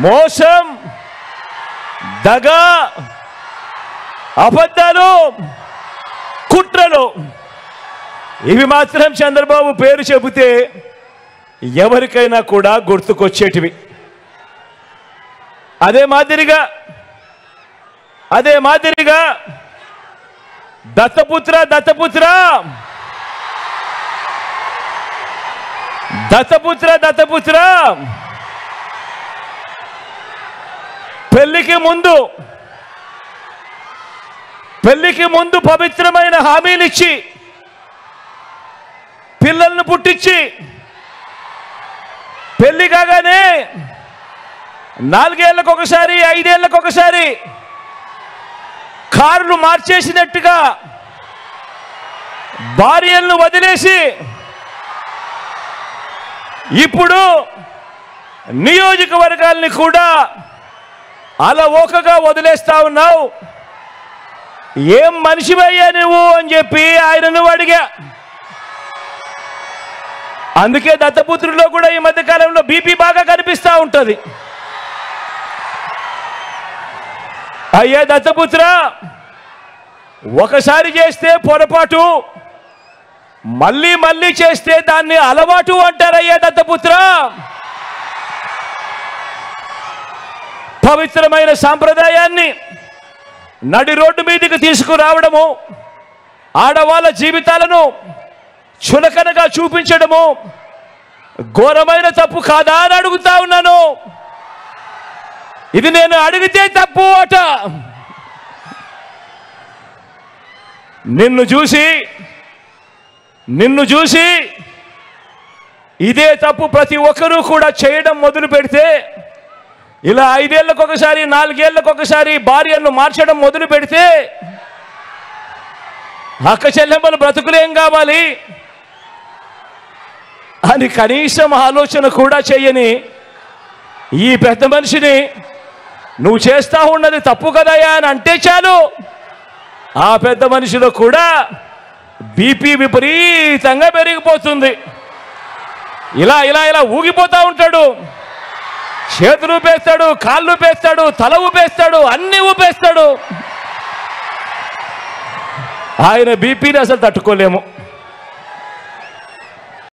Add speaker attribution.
Speaker 1: మోసం, దగ, అబద్ధాలు, కుట్రలు ఇవి మాత్రం చంద్రబాబు పేరు చెబితే ఎవరికైనా కూడా గుర్తుకొచ్చేటివి. అదే మాదిరిగా దత్తపుత్ర దత్తపుత్ర దత్తపుత్ర దత్తపుత్ర పెళ్లికి ముందు పవిత్రమైన హామీలిచ్చి పిల్లలను పుట్టించి పెళ్లి కాగానే 4 ఏళ్లకొకసారి 5 ఏళ్లకొకసారి కార్లు మార్చేసినట్టుగా భార్యలను వదిలేసి ఇప్పుడు నియోజకవర్గాల్ని కూడా అలవోకగా వదిలేస్తా ఉన్నావు. ఏం మనిషివయ్యా నువ్వు అని చెప్పి ఆయనను అడిగా. అందుకే దత్తపుత్రుల్లో కూడా ఈ మధ్యకాలంలో బీపీ బాగా కనిపిస్తూ ఉంటుంది. అయ్యా దత్తపుత్ర, ఒకసారి చేస్తే పొరపాటు, మళ్ళీ మళ్ళీ చేస్తే దాన్ని అలవాటు అంటారయ్యా దత్తపుత్ర. పవిత్రమైన సాంప్రదాయాన్ని నడి రోడ్డు మీదకి తీసుకురావడము, ఆడవాళ్ళ జీవితాలను చులకనగా చూపించడము ఘోరమైన తప్పు కాదా అని అడుగుతా ఉన్నాను. ఇది నేను అడిగితే తప్పు అట. నిన్ను చూసి ఇదే తప్పు ప్రతి ఒక్కరూ కూడా చేయడం మొదలు పెడితే, ఇలా 5 ఏళ్లకొకసారి 4 ఏళ్లకొకసారి భార్యను మార్చడం మొదలు పెడితే అక్క చెల్లెమ్మల బ్రతుకులేం కావాలి అని కనీసం ఆలోచన కూడా చేయని ఈ పెద్ద మనిషిని నువ్వు చేస్తా ఉన్నది తప్పు కదయా అని అంటే చాలు, ఆ పెద్ద మనిషిలో కూడా బీపీ విపరీతంగా పెరిగిపోతుంది. ఇలా ఇలా ఇలా ఊగిపోతూ ఉంటాడు. చేతులు ఊపేస్తాడు, కాళ్ళు ఊపేస్తాడు, తల ఊపేస్తాడు, అన్ని ఊపేస్తాడు. ఆయన బీపీని అసలు తట్టుకోలేము.